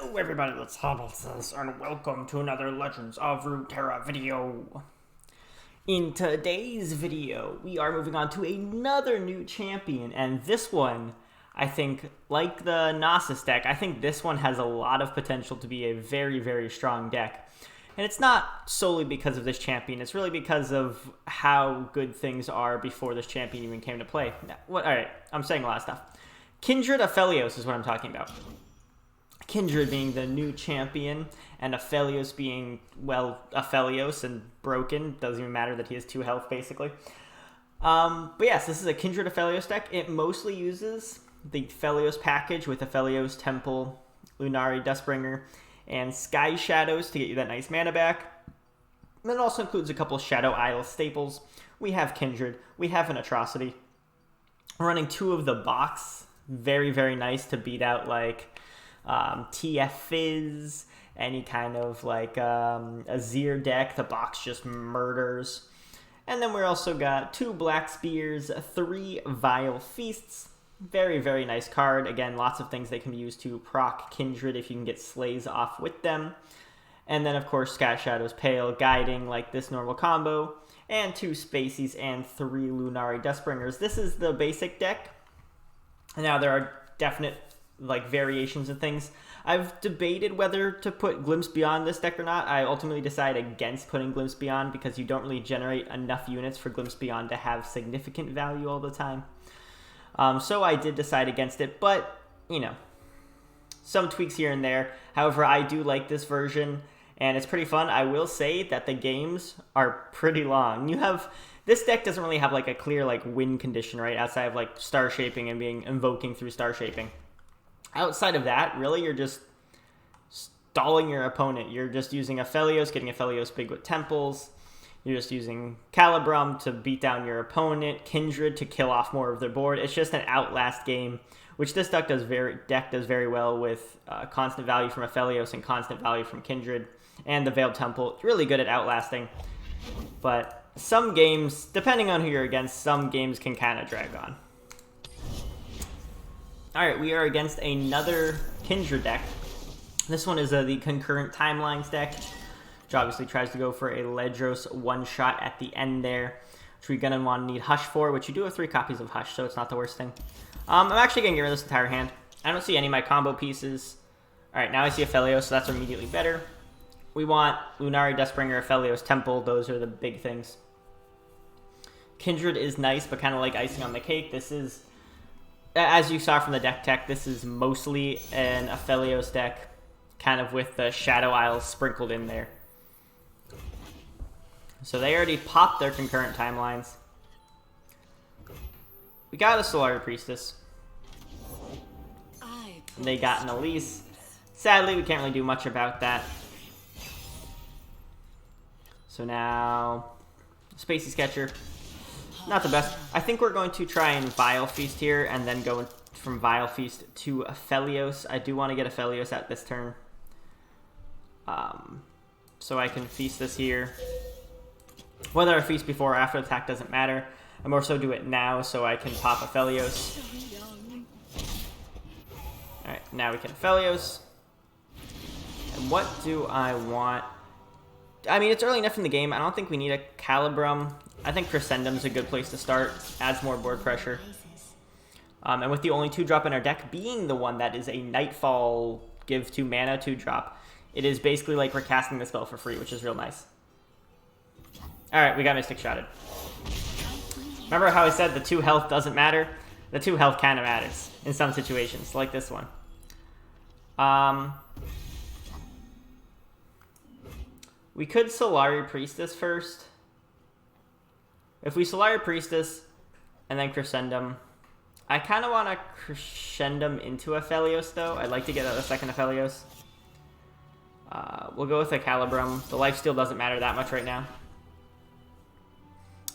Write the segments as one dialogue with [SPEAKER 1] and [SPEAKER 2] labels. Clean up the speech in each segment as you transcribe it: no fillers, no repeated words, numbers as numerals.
[SPEAKER 1] Hello everybody, it's hobbitsizz, and welcome to another Legends of Runterra video. In today's video, we are moving on to another new champion, and this one, I think, like the Gnosis deck, I think this one has a lot of potential to be a very, very strong deck. And it's not solely because of this champion, it's really because of how good things are before this champion even came to play. Alright, I'm saying a lot of stuff. Kindred APEHLIOS is what I'm talking about. Kindred being the new champion, and APEHLIOS being, well, APEHLIOS and broken. Doesn't even matter that he has 2 health, basically. But yes, this is a Kindred APEHLIOS deck. It mostly uses the APEHLIOS package with APEHLIOS, Temple, Lunari, Dustbringer, and Sky Shadows to get you that nice mana back. And it also includes a couple Shadow Isle staples. We have Kindred. We have an Atrocity. We're running 2 of the box. Very, very nice to beat out, like, TF Fizz, any kind of like Azir deck. The box just murders. And then we also got 2 Black Spears, 3 Vile Feasts. Very, very nice card. Again, lots of things they can be used to proc Kindred if you can get Slays off with them. And then, of course, Sky Shadows Pale, Guiding, like this normal combo. And 2 Spaceys and 3 Lunari Dustbringers. This is the basic deck. Now, there are definite like variations and things. I've debated whether to put Glimpse Beyond this deck or not. I ultimately decided against putting Glimpse Beyond because you don't really generate enough units for Glimpse Beyond to have significant value all the time. So I did decide against it, but, you know, some tweaks here and there. However, I do like this version, and it's pretty fun. I will say that the games are pretty long. This deck doesn't really have like a clear like win condition, right? Outside of like Star Shaping and being invoking through Star Shaping. Outside of that, really, you're just stalling your opponent. You're just using APEHLIOS, getting APEHLIOS big with Temples. You're just using Calibrum to beat down your opponent, Kindred to kill off more of their board. It's just an outlast game, which this deck does very well with constant value from APEHLIOS and constant value from Kindred. And the Veiled Temple, it's really good at outlasting. But some games, depending on who you're against, some games can kind of drag on. Alright, we are against another Kindred deck. This one is the Concurrent Timelines deck, which obviously tries to go for a Ledros one-shot at the end there, which we're going to want to need Hush for, which you do have 3 copies of Hush, so it's not the worst thing. I'm actually going to get rid of this entire hand. I don't see any of my combo pieces. Alright, now I see APEHLIOS, so that's immediately better. We want Lunari, Dustbringer, APEHLIOS, Temple. Those are the big things. Kindred is nice, but kind of like icing on the cake. This is, as you saw from the deck tech, this is mostly an APEHLIOS deck, kind of with the Shadow Isles sprinkled in there. So they already popped their Concurrent Timelines. We got a Solari Priestess. And they got an Elise. Sadly, we can't really do much about that. So now, Spacey Sketcher. Not the best. I think we're going to try and Vile Feast here, and then go from Vile Feast to APEHLIOS. I do want to get APEHLIOS at this turn. So I can feast this here. Whether I feast before or after attack doesn't matter. I more so do it now so I can pop APEHLIOS. Alright, now we can APEHLIOS. And what do I want? I mean, it's early enough in the game. I don't think we need a Calibrum. I think Crescendum's a good place to start. Adds more board pressure. And with the only 2-drop in our deck being the one that is a Nightfall give 2 mana 2-drop, it is basically like we're casting the spell for free, which is real nice. Alright, we got Mystic Shotted. Remember how I said the 2 health doesn't matter? The 2 health kind of matters in some situations, like this one. We could Solari Priestess first. If we Solari Priestess and then Crescendum, I kind of want to Crescendum into APEHLIOS though. I'd like to get a second APEHLIOS. We'll go with a Calibrum. The lifesteal doesn't matter that much right now.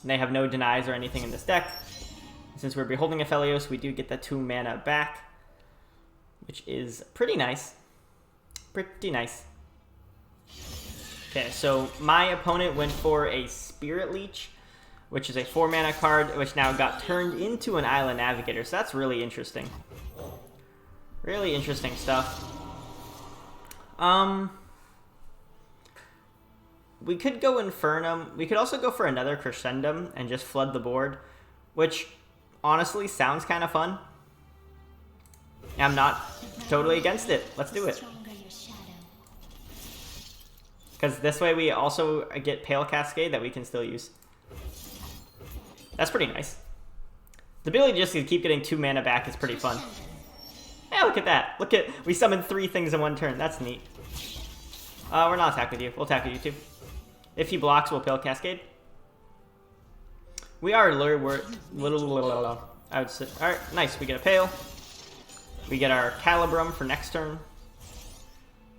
[SPEAKER 1] And they have no denies or anything in this deck. Since we're beholding APEHLIOS, we do get the 2 mana back, which is pretty nice. Pretty nice. Okay, so my opponent went for a Spirit Leech, which is a 4 mana card, which now got turned into an Island Navigator. So that's really interesting. Really interesting stuff. We could go Infernum. We could also go for another Crescendum and just flood the board, which honestly sounds kind of fun. I'm not totally against it. Let's do it. Because this way we also get Pale Cascade that we can still use. That's pretty nice. The ability just to keep getting 2 mana back is pretty fun. Yeah, look at that. Look at, we summoned 3 things in one turn. That's neat. We're not attack with you. We'll attack with you too. If he blocks, we'll Pale Cascade. We are little. I would say. All right, nice. We get a Pale. We get our Calibrum for next turn.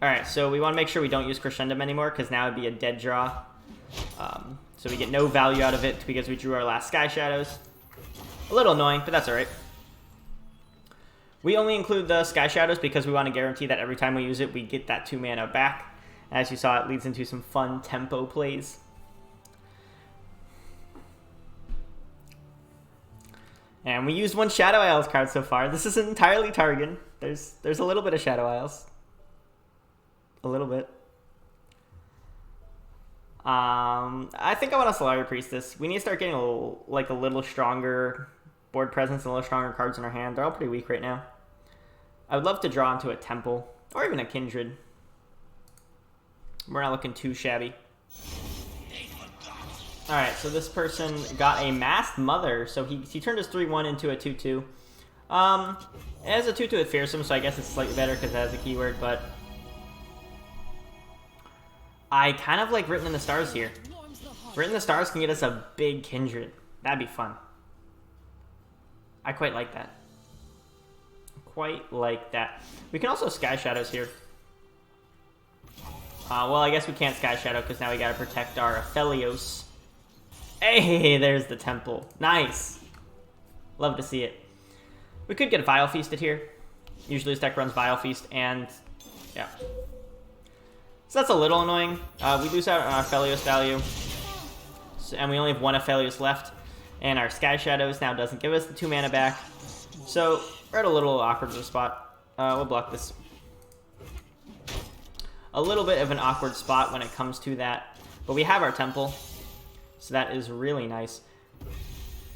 [SPEAKER 1] All right, so we want to make sure we don't use Crescendum anymore because now it'd be a dead draw. So we get no value out of it because we drew our last Sky Shadows. A little annoying, but that's all right. We only include the Sky Shadows because we want to guarantee that every time we use it, we get that 2 mana back. As you saw, it leads into some fun tempo plays. And we used 1 Shadow Isles card so far. This isn't entirely Targon. There's a little bit of Shadow Isles. A little bit. I think I want a Solari Priestess. We need to start getting a little stronger board presence and a little stronger cards in our hand. They're all pretty weak right now. I would love to draw into a Temple or even a Kindred. We're not looking too shabby. Alright, so this person got a Masked Mother, so he turned his 3-1 into a 2-2. It has a 2-2 with Fearsome, so I guess it's slightly better because it has a keyword, but I kind of like Written in the Stars here. Written in the Stars can get us a big Kindred. That'd be fun. I quite like that. Quite like that. We can also Sky Shadows here. Well, I guess we can't Sky Shadow because now we gotta protect our APEHLIOS. Hey, there's the Temple. Nice. Love to see it. We could get Vile Feasted here. Usually this deck runs Vile Feast and yeah. So that's a little annoying. We lose out on our APEHLIOS value. So, and we only have 1 APEHLIOS left. And our Sky Shadows now doesn't give us the 2 mana back. So we're at a little awkward spot. We'll block this. A little bit of an awkward spot when it comes to that. But we have our Temple. So that is really nice.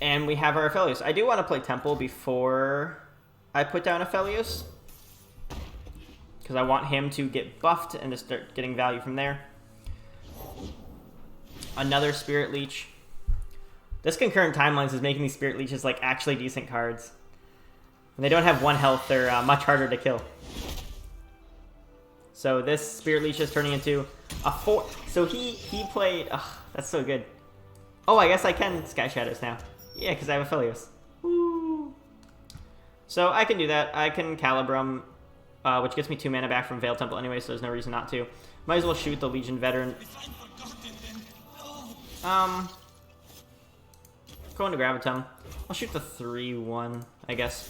[SPEAKER 1] And we have our APEHLIOS. I do want to play Temple before I put down APEHLIOS. Because I want him to get buffed and to start getting value from there. Another Spirit Leech. This Concurrent Timelines is making these Spirit Leeches like actually decent cards. When they don't have 1 health, they're much harder to kill. So this Spirit Leech is turning into a 4. So he played. Ugh, that's so good. Oh, I guess I can Sky Shadows now. Yeah, because I have APEHLIOS. Woo. So I can do that. I can Calibrum, which gets me 2 mana back from Veiled Temple anyway, so there's no reason not to. Might as well shoot the Legion Veteran. Going to Gravitum. I'll shoot the 3-1, I guess.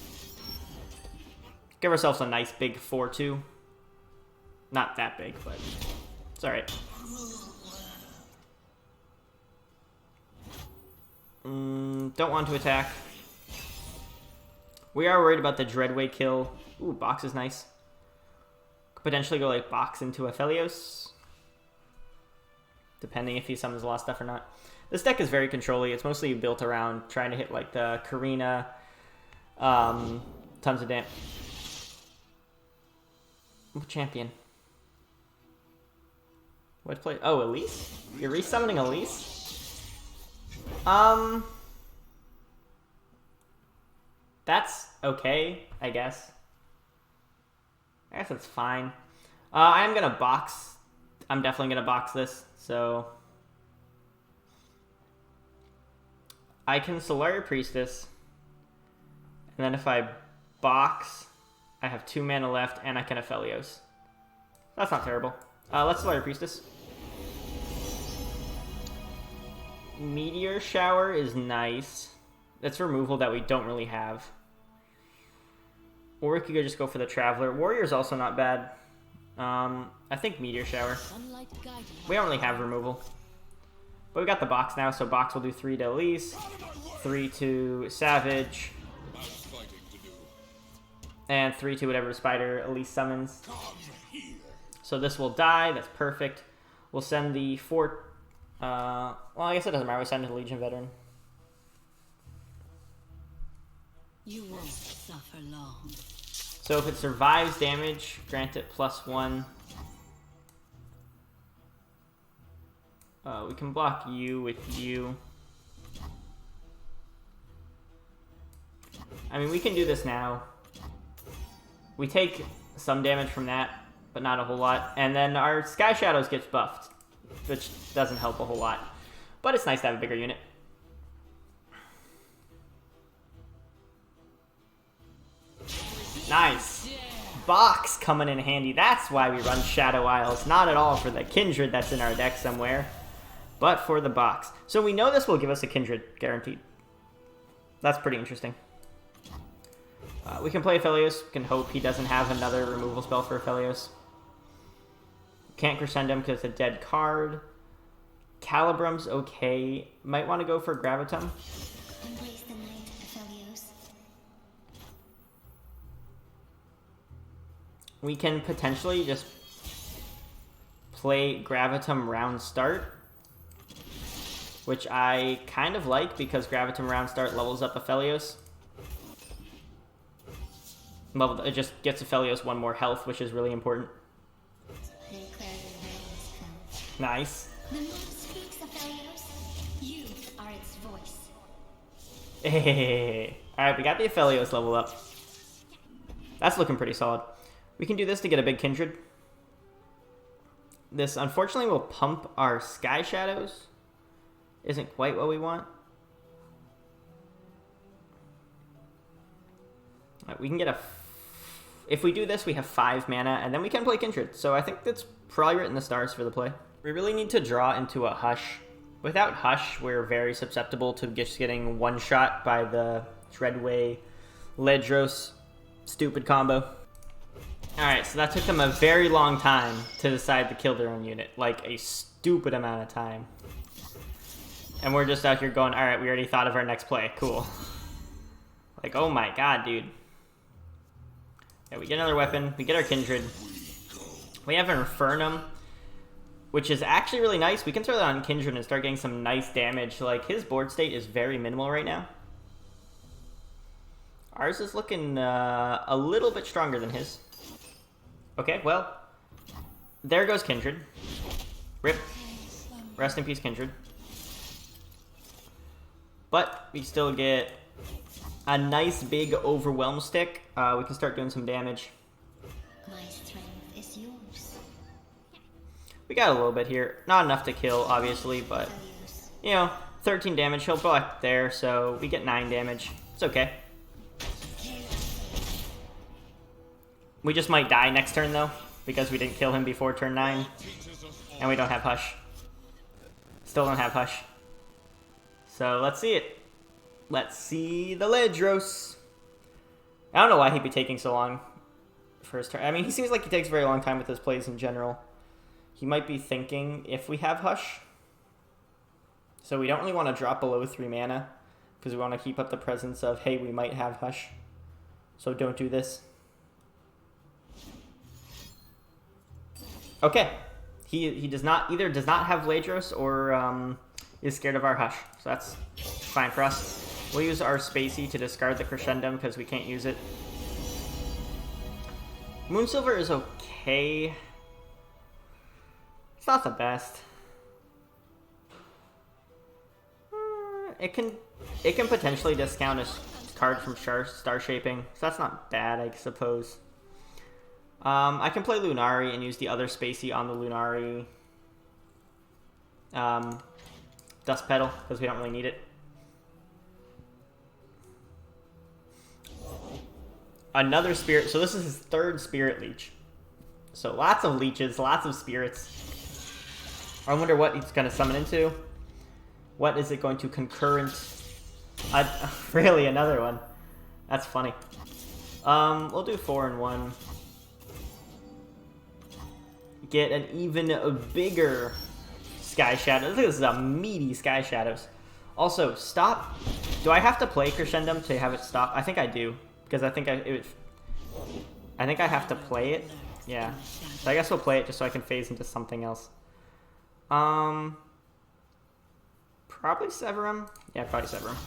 [SPEAKER 1] Give ourselves a nice big 4-2. Not that big, but it's alright. Don't want to attack. We are worried about the Dreadway kill. Ooh, Box is nice. Could potentially go like Box into APEHLIOS. Depending if he summons a lot of stuff or not. This deck is very controlly. It's mostly built around trying to hit like the Karina. Tons of damage. Champion. What play? Oh, Elise? You're resummoning Elise? That's okay, I guess. I guess it's fine. I am gonna box. I'm definitely gonna box this, so I can Solari Priestess, and then if I box, I have 2 mana left, and I can APEHLIOS. That's not terrible. Let's Solari Priestess. Meteor Shower is nice. That's removal that we don't really have. Or we could just go for the Traveler. Warrior's also not bad. I think Meteor Shower. We don't really have removal. But we got the Box now, so Box will do 3 to Elise, 3 to Savage, and 3 to whatever Spider Elise summons. So this will die. That's perfect. We'll send the 4... well, I guess it doesn't matter. We send a Legion Veteran.
[SPEAKER 2] You won't suffer long.
[SPEAKER 1] So if it survives damage, grant it +1. We can block you with you. I mean, we can do this now. We take some damage from that, but not a whole lot. And then our Sky Shadows gets buffed, which doesn't help a whole lot. But it's nice to have a bigger unit. Nice. Box coming in handy. That's why we run Shadow Isles. Not at all for the Kindred that's in our deck somewhere, but for the box. So we know this will give us a Kindred, guaranteed. That's pretty interesting. We can play Aphelios. We can hope he doesn't have another removal spell for Aphelios. Can't Crescendum because it's a dead card. Calibrum's okay. Might want to go for Gravitum.
[SPEAKER 2] Embrace the night, Aphelios.
[SPEAKER 1] We can potentially just play Gravitum round start, which I kind of like because Gravitum round start levels up Aphelios. It just gets Aphelios 1 more health, which is really important. Nice.
[SPEAKER 2] The moon speaks, Aphelios. You are its voice.
[SPEAKER 1] Hey. Alright, we got the Aphelios level up. That's looking pretty solid. We can do this to get a big Kindred. This, unfortunately, will pump our Sky Shadows. Isn't quite what we want. Right, we can get a... If we do this, we have 5 mana, and then we can play Kindred. So I think that's probably written in the stars for the play. We really need to draw into a Hush. Without Hush, we're very susceptible to just getting one-shot by the Dreadway Ledros stupid combo. Alright, so that took them a very long time to decide to kill their own unit. Like, a stupid amount of time. And we're just out here going, alright, we already thought of our next play. Cool. Like, oh my god, dude. Yeah, we get another weapon. We get our Kindred. We have an Infernum, which is actually really nice. We can throw that on Kindred and start getting some nice damage. Like, his board state is very minimal right now. Ours is looking a little bit stronger than his. Okay, well, there goes Kindred. Rip. Rest in peace, Kindred. But we still get a nice big Overwhelm stick. We can start doing some damage.
[SPEAKER 2] My strength is yours.
[SPEAKER 1] We got a little bit here. Not enough to kill, obviously, but, you know, 13 damage. He'll go back there, so we get 9 damage. It's okay. We just might die next turn, though, because we didn't kill him before turn 9. And we don't have Hush. Still don't have Hush. So, let's see it. Let's see the Ledros. I don't know why he'd be taking so long for his turn. I mean, he seems like he takes a very long time with his plays in general. He might be thinking if we have Hush. So we don't really want to drop below 3 mana, because we want to keep up the presence of, hey, we might have Hush. So don't do this. Okay. He does not have Ledros or is scared of our Hush. So that's fine for us. We'll use our Spacey to discard the Crescendum because we can't use it. Moonsilver is okay. It's not the best. It can potentially discount a card from Star Shaping, so that's not bad, I suppose. I can play Lunari and use the other Spacey on the Lunari Dust Petal because we don't really need it. Another Spirit. So this is his 3rd Spirit Leech. So lots of leeches, lots of spirits. I wonder what he's going to summon into. What is it going to concurrent? Really, another one. That's funny. We'll do 4 and 1. Get an even bigger Sky Shadow. This is a meaty Sky Shadows. Also, stop. Do I have to play Crescendum to have it stop? I think I do. Because I think I have to play it Yeah. So I guess we'll play it just so I can phase into something else. Probably sever him. Yeah, probably sever him.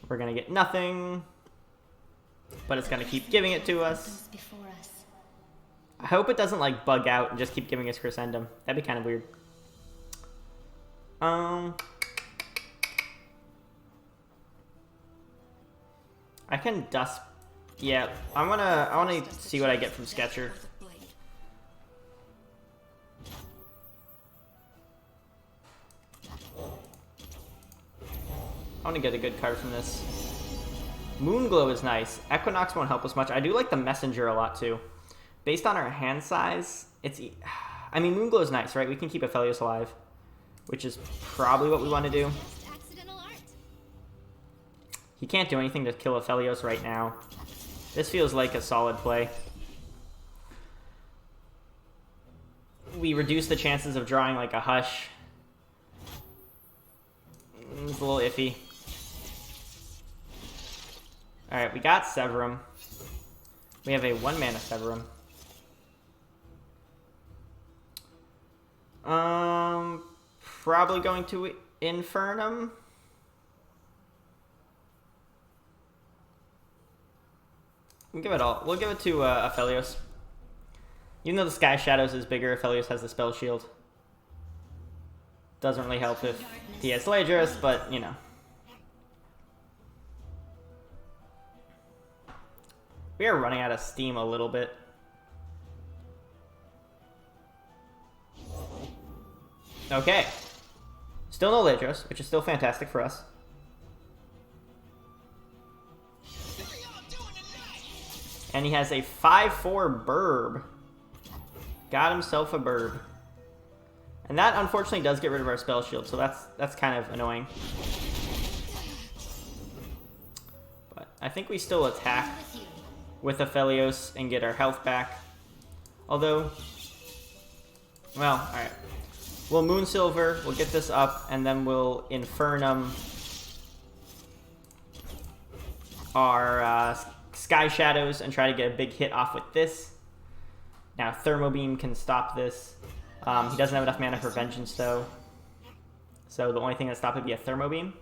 [SPEAKER 1] We're gonna get nothing, but it's gonna keep giving it to us. I hope it doesn't like bug out and just keep giving us Crescendum. That'd be kind of weird. I can dust. Yeah, I wanna see what I get from Sketcher. I want to get a good card from this. Moonglow is nice. Equinox won't help us much. I do like the Messenger a lot, too. Based on our hand size, it's... I mean, Moonglow is nice, right? We can keep Aphelios alive, which is probably what we want to do. He can't do anything to kill Aphelios right now. This feels like a solid play. We reduce the chances of drawing, like, a Hush. It's a little iffy. Alright, we got Severum. We have a 1-mana Severum. Probably going to Infernum. We'll give it all. We'll give it to Aphelios. Even though the Sky Shadows is bigger, Aphelios has the Spell Shield. Doesn't really help if he has Ladris, but, you know. We are running out of steam a little bit. Okay. Still no Ladros, which is still fantastic for us. And he has a 5/4 Burb. Got himself a Burb. And that, unfortunately, does get rid of our Spell Shield, so that's kind of annoying. But I think we still attack with Aphelios and get our health back. Although, well, alright. We'll Moonsilver, we'll get this up, and then we'll Infernum our Sky Shadows and try to get a big hit off with this. Now, Thermo Beam can stop this. He doesn't have enough mana for Vengeance, though. So the only thing that stops would be a Thermo Beam.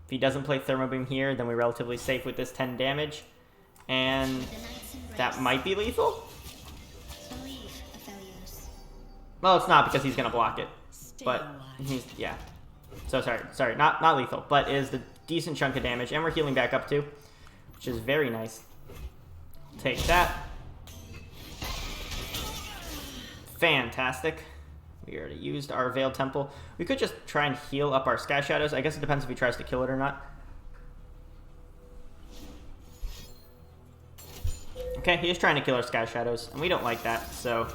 [SPEAKER 1] If he doesn't play Thermo Beam here, then we're relatively safe with this 10 damage. And that might be lethal? Well, it's not because he's going to block it. But he's, yeah. So sorry, not lethal, but is the decent chunk of damage. And we're healing back up too, which is very nice. Take that. Fantastic. We already used our Veiled Temple. We could just try and heal up our Sky Shadows. I guess it depends if he tries to kill it or not. Okay, he is trying to kill our Sky Shadows, and we don't like that, so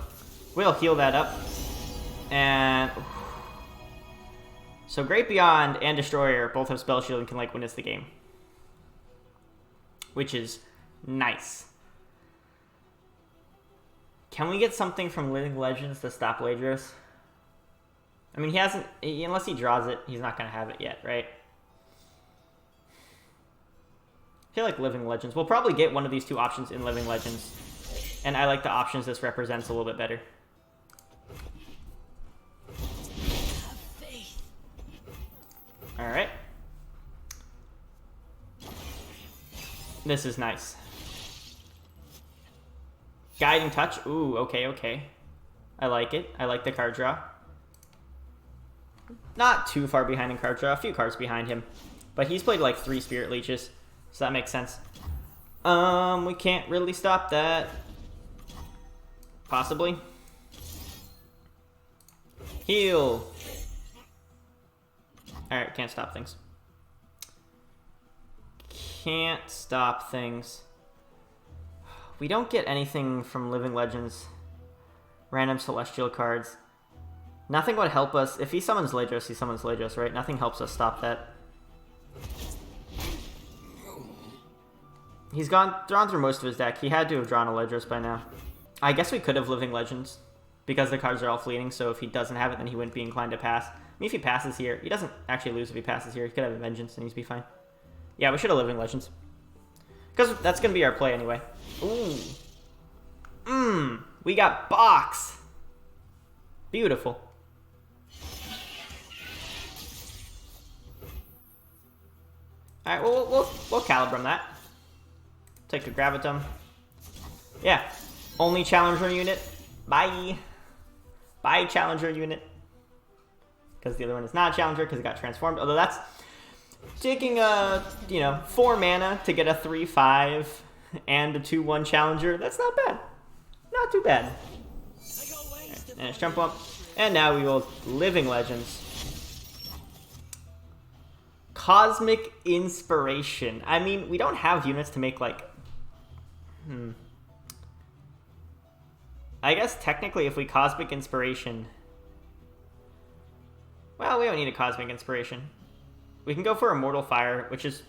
[SPEAKER 1] we'll heal that up. And so Great Beyond and Destroyer both have Spell Shield and can like win us the game, which is nice. Can we get something from Living Legends to stop Ladros? I mean, he hasn't... Unless he draws it, he's not going to have it yet, right? I feel like Living Legends. We'll probably get one of these two options in Living Legends. And I like the options this represents a little bit better. Alright. This is nice. Guiding Touch. Ooh, okay. I like it. I like the card draw. Not too far behind in card draw. A few cards behind him. But he's played like 3 Spirit Leeches. So that makes sense. We can't really stop that. Possibly. Heal. Alright, can't stop things. Can't stop things. We don't get anything from Living Legends. Random Celestial cards. Nothing would help us. If he summons Ladros, he summons Ladros, right? Nothing helps us stop that. He's drawn through most of his deck. He had to have drawn a Ladros by now. I guess we could have Living Legends, because the cards are all fleeting, so if he doesn't have it, then he wouldn't be inclined to pass. I mean, if he passes here, he doesn't actually lose if he passes here. He could have a Vengeance and he'd be fine. Yeah, we should have Living Legends. Because that's going to be our play anyway. Ooh. We got box. Beautiful. Alright, we'll Calibrum that. Take a Gravitum. Yeah. Only Challenger unit. Bye. Bye, Challenger unit. Because the other one is not a Challenger because it got transformed. Although that's taking a, 4 mana to get a 3/5 and a 2/1 Challenger. That's not bad. Not too bad. Right, and it's jump up. And now we will Living Legends. Cosmic Inspiration. I mean, we don't have units to make, like... I guess, technically, if we Cosmic Inspiration... Well, we don't need a Cosmic Inspiration. We can go for Immortal Fire, which is...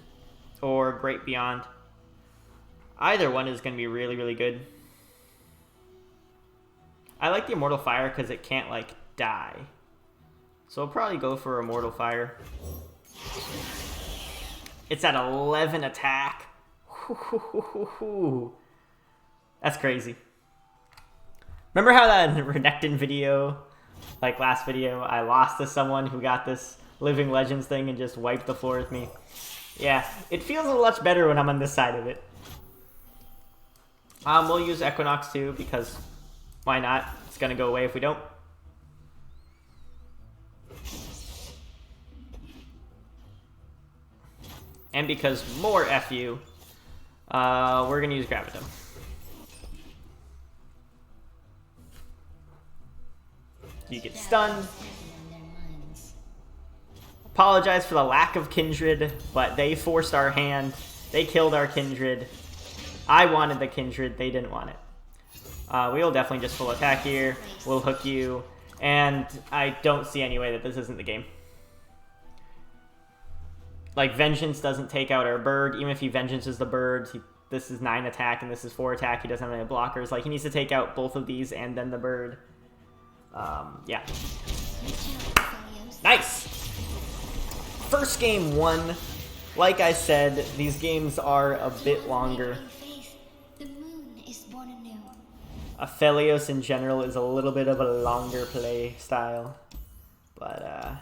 [SPEAKER 1] Or Great Beyond. Either one is going to be really, really good. I like the Immortal Fire because it can't, like, die. So I'll probably go for Immortal Fire. It's at 11 attack. That's crazy. Remember how that Renekton video, like last video, I lost to someone who got this Living Legends thing and just wiped the floor with me? Yeah, it feels a lot better when I'm on this side of it. We'll use Equinox too, because why not? It's gonna go away if we don't. And because more FU, we're gonna use Gravitum. You get stunned. Apologize for the lack of Kindred, but they forced our hand. They killed our Kindred. I wanted the Kindred, they didn't want it. We'll definitely just full attack here. We'll hook you. And I don't see any way that this isn't the game. Like, Vengeance doesn't take out our bird. Even if he Vengeances the bird, this is 9 attack and this is 4 attack. He doesn't have any blockers. Like, he needs to take out both of these and then the bird. Yeah. Nice! First game won. Like I said, these games are a bit longer. APEHLIOS in general is a little bit of a longer play style. But,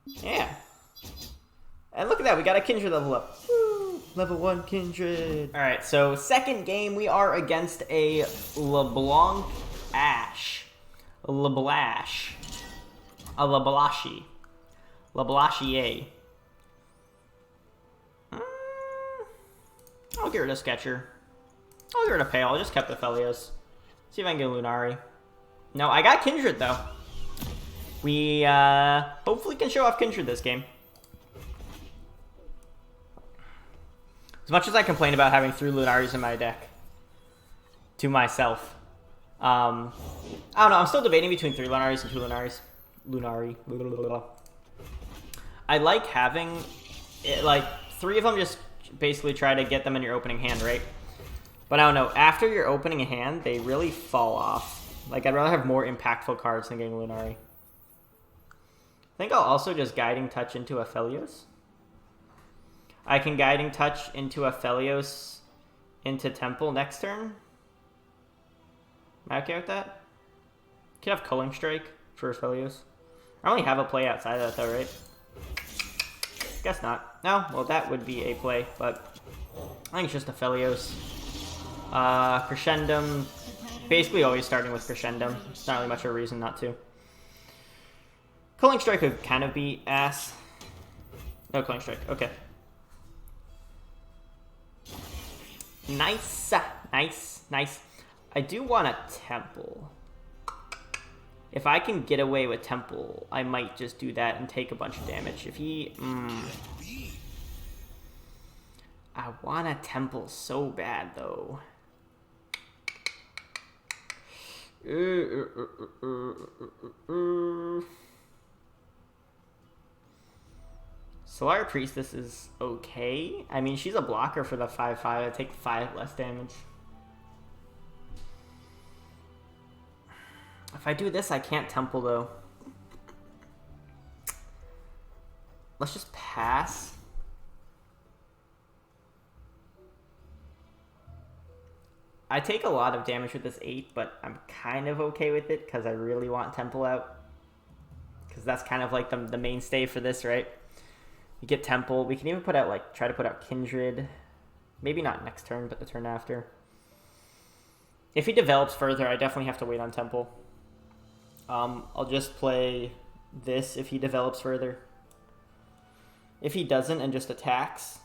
[SPEAKER 1] yeah. And look at that, we got a Kindred level up. Woo! Level 1 Kindred. Alright, so second game, we are against a LeBlanc Ash. A Leblash. A Leblashi. Leblashier. I'll get rid of Sketcher. I'll get rid of Pale. I just kept APEHLIOS. See if I can get Lunari. No, I got Kindred, though. We, hopefully can show off Kindred this game. As much as I complain about having 3 Lunaris in my deck. To myself. I don't know, I'm still debating between 3 Lunaris and 2 Lunaris. Lunari. Blah, blah, blah, blah. I like having, it, like, 3 of them just basically try to get them in your opening hand, right? But I don't know, after your opening hand, they really fall off. Like, I'd rather have more impactful cards than getting Lunari. I think I'll also just Guiding Touch into APEHLIOS. I can Guiding Touch into APEHLIOS into Temple next turn. Am I okay with that? Could have Culling Strike for APEHLIOS. I only have a play outside of that though, right? Guess not. No? Well, that would be a play, but I think it's just APEHLIOS. Crescendum. Basically always starting with Crescendum. It's not really much of a reason not to. Culling Strike would kind of be ass. No Culling Strike. Okay. Nice. Nice. Nice. I do want a Temple. If I can get away with Temple, I might just do that and take a bunch of damage. If he... I want a Temple so bad, though. Solar Priestess is okay. I mean, she's a blocker for the 5/5. I take 5 less damage. If I do this, I can't Temple, though. Let's just pass. I take a lot of damage with this 8, but I'm kind of okay with it because I really want Temple out. Because that's kind of like the mainstay for this, right? You get Temple. We can even put out, like, try to put out Kindred. Maybe not next turn, but the turn after. If he develops further, I definitely have to wait on Temple. I'll just play this if he develops further. If he doesn't and just attacks.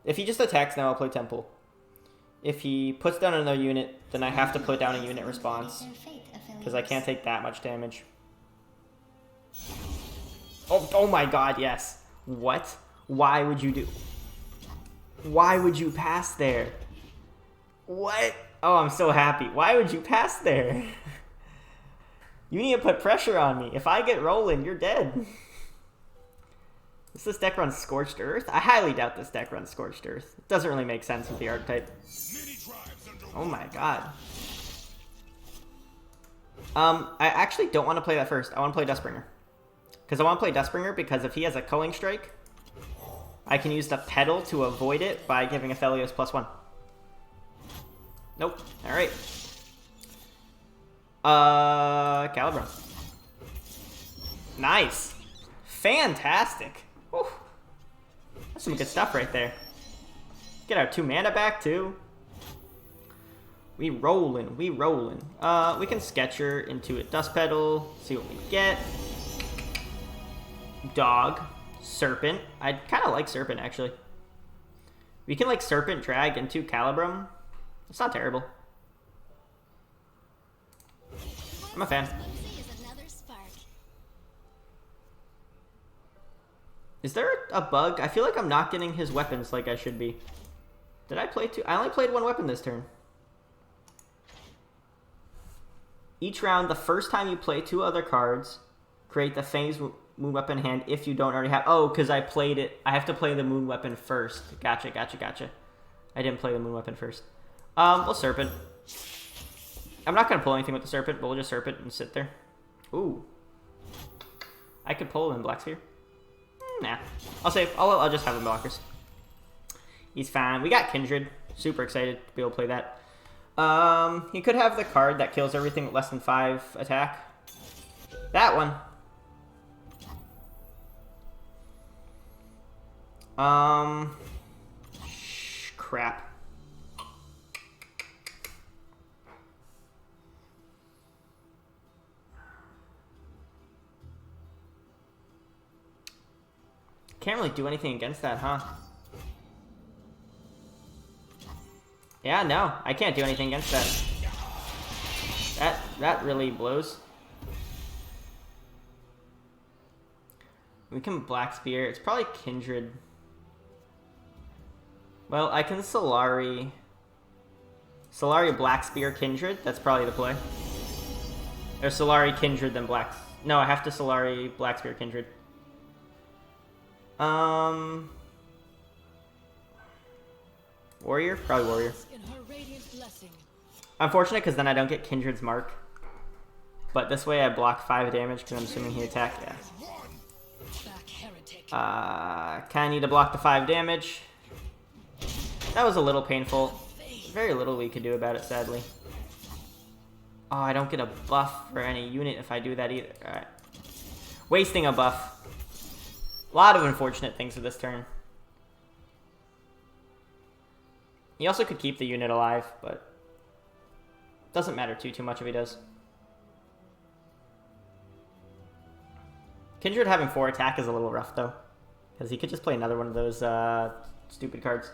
[SPEAKER 1] If he just attacks now, I'll play Temple. If he puts down another unit, then I have to put down a unit response. Because I can't take that much damage. Oh my god, yes. What? Why would you do... Why would you pass there? What? Oh, I'm so happy. Why would you pass there? You need to put pressure on me. If I get rolling, you're dead. Does this deck run Scorched Earth? I highly doubt this deck runs Scorched Earth. It doesn't really make sense with the archetype. Oh my god. I actually don't want to play that first. I want to play Dustbringer. Because I want to play Dustbringer because if he has a Culling Strike, I can use the Pedal to avoid it by giving APEHLIOS +1. Nope. Alright. Calibrum. Nice. Fantastic. Whew. That's some good stuff right there. Get our 2 mana back too. We rollin', we rollin'. We can Sketcher into a Dust Petal, see what we get. Dog. Serpent. I kind of like Serpent, actually. We can, like, Serpent drag into Calibrum. It's not terrible. I'm a fan. Is there a bug? I feel like I'm not getting his weapons like I should be. Did I play 2? I only played 1 weapon this turn. Each round, the first time you play 2 other cards, create the Phase Moon Weapon hand if you don't already have... Oh, because I played it. I have to play the Moon Weapon first. Gotcha, gotcha, gotcha. I didn't play the Moon Weapon first. We'll Serpent. I'm not going to pull anything with the Serpent, but we'll just Serpent and sit there. Ooh. I could pull in Black Sphere. Nah. I'll save. I'll just have him blockers. He's fine. We got Kindred. Super excited to be able to play that. He could have the card that kills everything with less than 5 attack. That one. Crap. Can't really do anything against that, huh? Yeah, no, I can't do anything against that. That really blows. We can Black Spear. It's probably Kindred. Well, I can Solari Black Spear Kindred. That's probably the play. Or Solari Kindred then Black. No, I have to Solari Black Spear Kindred. Warrior? Probably Warrior. Unfortunate, because then I don't get Kindred's Mark. But this way I block 5 damage, because I'm assuming he attacked. Yeah. Kinda need to block the 5 damage. That was a little painful. Very little we could do about it, sadly. Oh, I don't get a buff for any unit if I do that either. Alright. Wasting a buff. A lot of unfortunate things with this turn. He also could keep the unit alive, but doesn't matter too much if he does. Kindred having 4 attack is a little rough, though. Because he could just play another one of those stupid cards.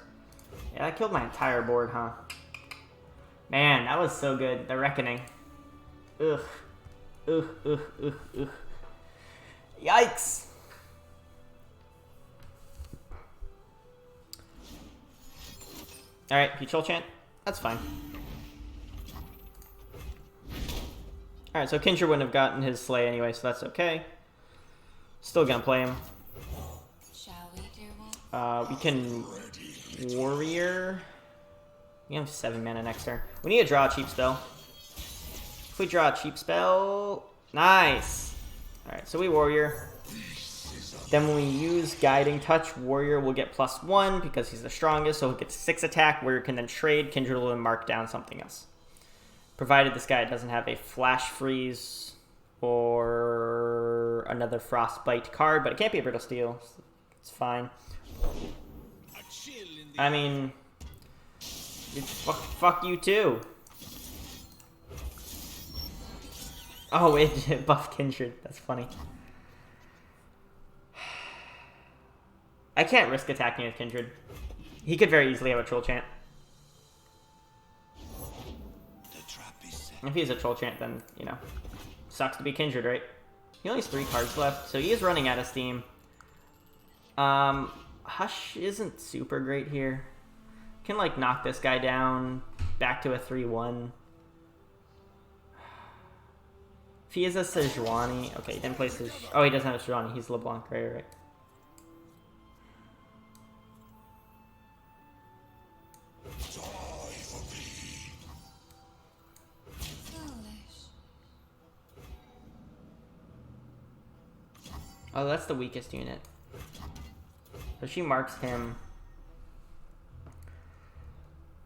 [SPEAKER 1] Yeah, that killed my entire board, huh? Man, that was so good. The Reckoning. Ugh. Ugh, ugh, ugh, ugh. Yikes! Alright, Control Chant. That's fine. Alright, so Kindred wouldn't have gotten his Slay anyway, so that's okay. Still gonna play him.
[SPEAKER 2] Shall we, dear one?
[SPEAKER 1] We can Warrior. We have 7 mana next turn. We need to draw a cheap spell. If we draw a cheap spell... Nice! Alright, so we Warrior. Then when we use Guiding Touch, Warrior will get +1 because he's the strongest, so he'll get 6 attack. Warrior can then trade. Kindred will then mark down something else. Provided this guy doesn't have a Flash Freeze or another Frostbite card, but it can't be a Brittle Steel. So it's fine. I mean, fuck you too. Oh, it buffed Kindred. That's funny. I can't risk attacking with Kindred. He could very easily have a Troll Chant. If he has a Troll Chant, then, you know, sucks to be Kindred, right? He only has 3 cards left, so he is running out of steam. Hush isn't super great here. Can, like, knock this guy down back to a 3-1. If he is a Sejuani... Okay, he didn't play Sejuani. Oh, he doesn't have a Sejuani. He's LeBlanc, right? Oh, that's the weakest unit. So she marks him.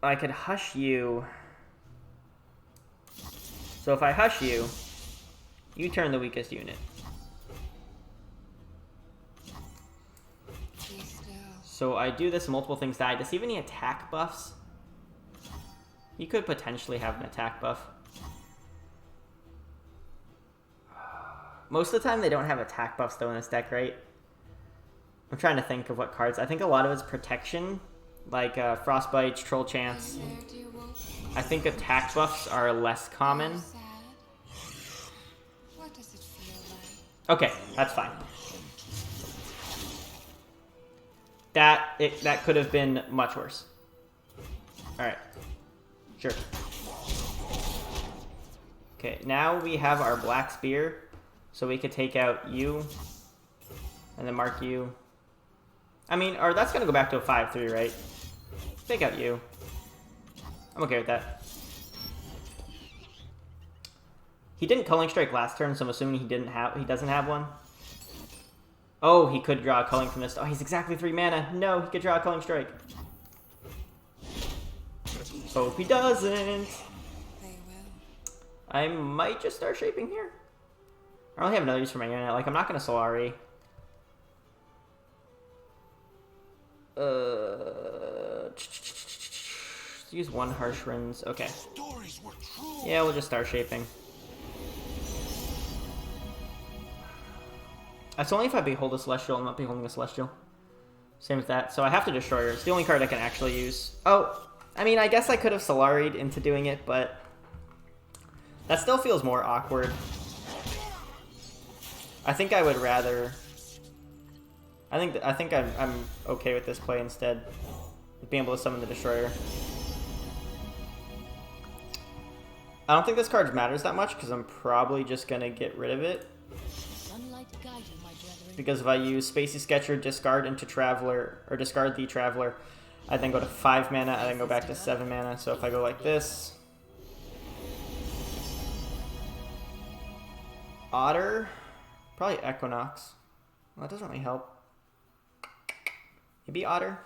[SPEAKER 1] I could hush you. So if I hush you, you turn the weakest unit. So I do this, multiple things die. Does he have any attack buffs? He could potentially have an attack buff. Most of the time they don't have attack buffs though in this deck, right? I'm trying to think of what cards. I think a lot of it's protection, like Frostbites, Troll Chants. I think attack buffs are less common. Okay, that's fine. That could have been much worse. Alright. Sure. Okay, now we have our Black Spear. So we could take out you. And then mark you. I mean, or that's gonna go back to a 5-3, right? Take out you. I'm okay with that. He didn't Culling Strike last turn, so I'm assuming he doesn't have one. Oh, he could draw a Culling from this. Oh, he's exactly 3 mana. No, he could draw a Culling Strike. Hope he doesn't. I might just start shaping here. I only have another use for my unit. Like, I'm not gonna Solari. Use 1 Harsh Runes. Okay. Yeah, we'll just start shaping. That's only if I behold a Celestial. I'm not beholding a Celestial. Same with that. So I have to destroy her. It's the only card I can actually use. Oh, I mean, I guess I could have Solari'd into doing it, but that still feels more awkward. I think I would rather. I think I'm okay with this play instead, with being able to summon the Destroyer. I don't think this card matters that much because I'm probably just gonna get rid of it. Because if I use Spacey Sketcher, discard into Traveler, or discard the Traveler, I then go to 5 mana, I then go back to 7 mana. So if I go like this, Otter. Probably Equinox. Well, that doesn't really help. Maybe Otter.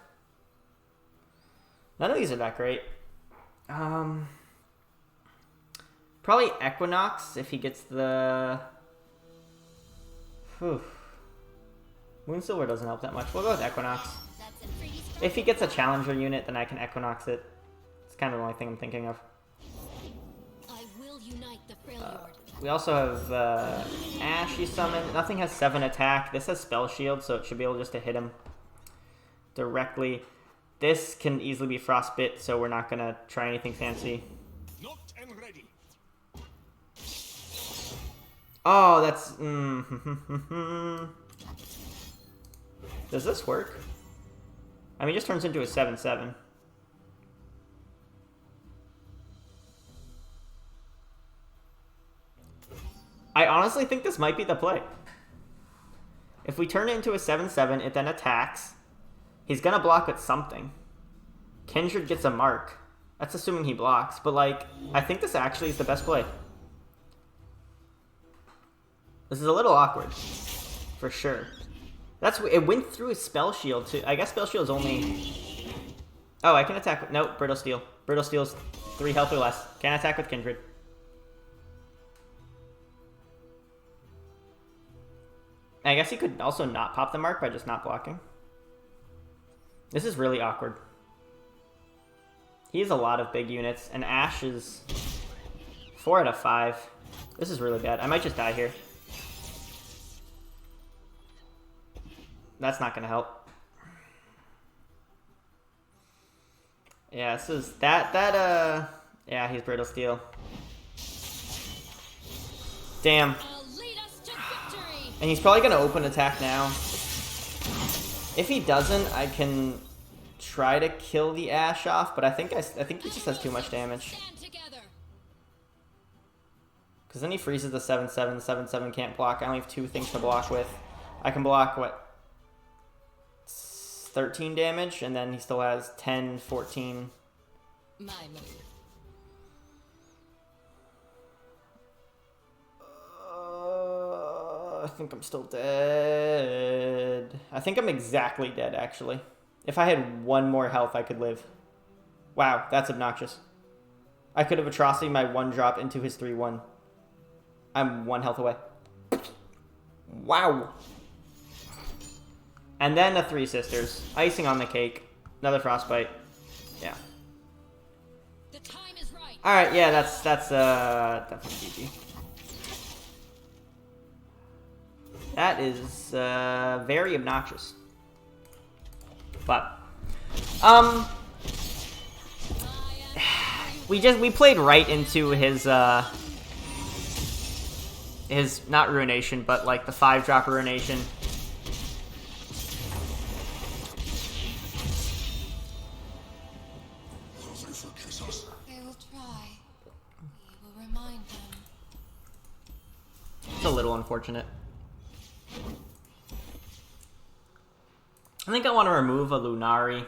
[SPEAKER 1] None of these are that great. Probably Equinox if he gets the... Whew. Moonsilver doesn't help that much. We'll go with Equinox. If he gets a Challenger unit, then I can Equinox it. It's kind of the only thing I'm thinking of.
[SPEAKER 2] I will unite the Freljord.
[SPEAKER 1] We also have Ashy Summon. Nothing has 7 attack. This has Spell Shield, so it should be able just to hit him directly. This can easily be Frostbit, so we're not going to try anything fancy. Oh, that's... Does this work? I mean, it just turns into a 7/7. I honestly think this might be the play. If we turn it into a 7/7, it then attacks. He's gonna block with something. Kindred gets a mark. That's assuming he blocks, but like, I think this actually is the best play. This is a little awkward, for sure. It went through his Spell Shield too. I guess Spell Shield's only... Oh, I can attack with... Nope, Brittle Steel. Brittle Steel's 3 health or less. Can't attack with Kindred. I guess he could also not pop the mark by just not blocking. This is really awkward. He has a lot of big units, and Ashe is 4 out of 5. This is really bad. I might just die here. That's not gonna help. Yeah, this is yeah, he's Brittle Steel. Damn. And he's probably gonna open attack now. If he doesn't, I can try to kill the Ashe off, but I think he just has too much damage. Because then he freezes the 7/7. The 7/7 can't block. I only have 2 things to block with. I can block, what, 13 damage, and then he still has 10, 14.
[SPEAKER 2] My move.
[SPEAKER 1] I think I'm still dead. I think I'm exactly dead, actually. If I had 1 more health, I could live. Wow, that's obnoxious. I could have atrocity my 1 drop into his 3/1. I'm 1 health away. Wow. And then a 3 Sisters. Icing on the cake. Another Frostbite. Yeah.
[SPEAKER 2] The time is right.
[SPEAKER 1] Alright, yeah, that's definitely GG. That is very obnoxious. But we played right into his not ruination, but like the 5-drop ruination.
[SPEAKER 2] They will try. We will remind them.
[SPEAKER 1] It's a little unfortunate. I think I want to remove a Lunari.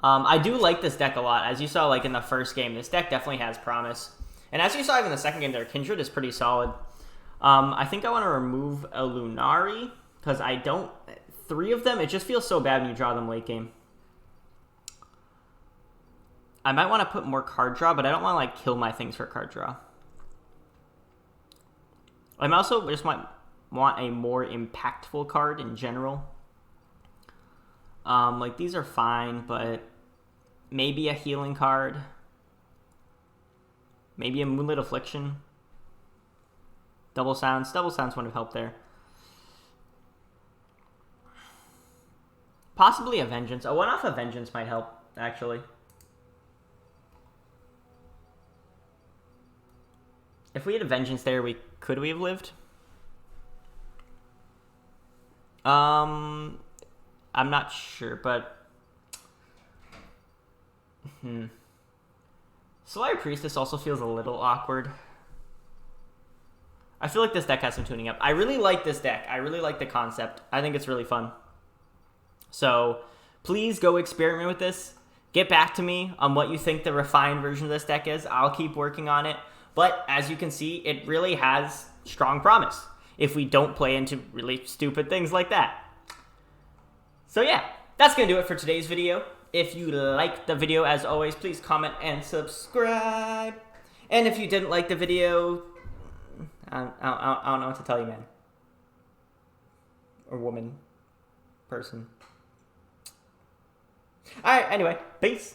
[SPEAKER 1] I do like this deck a lot. As you saw, like in the first game, this deck definitely has promise. And as you saw even in the second game there, Kindred is pretty solid. I think I want to remove a Lunari, because I don't... 3 of them, it just feels so bad when you draw them late game. I might want to put more card draw, but I don't want to like kill my things for card draw. I'm also just want a more impactful card in general. Like these are fine, but maybe a healing card. Maybe a Moonlit Affliction. Double Sounds would have helped there. Possibly a Vengeance. A 1-off of Vengeance might help, actually. If we had a Vengeance there, could we have lived? I'm not sure, but... Slayer Priestess also feels a little awkward. I feel like this deck has some tuning up. I really like this deck. I really like the concept. I think it's really fun. So, please go experiment with this. Get back to me on what you think the refined version of this deck is. I'll keep working on it. But, as you can see, it really has strong promise if we don't play into really stupid things like that. So yeah, that's going to do it for today's video. If you liked the video, as always, please comment and subscribe. And if you didn't like the video, I don't know what to tell you, man. Or woman. Person. Alright, anyway, peace.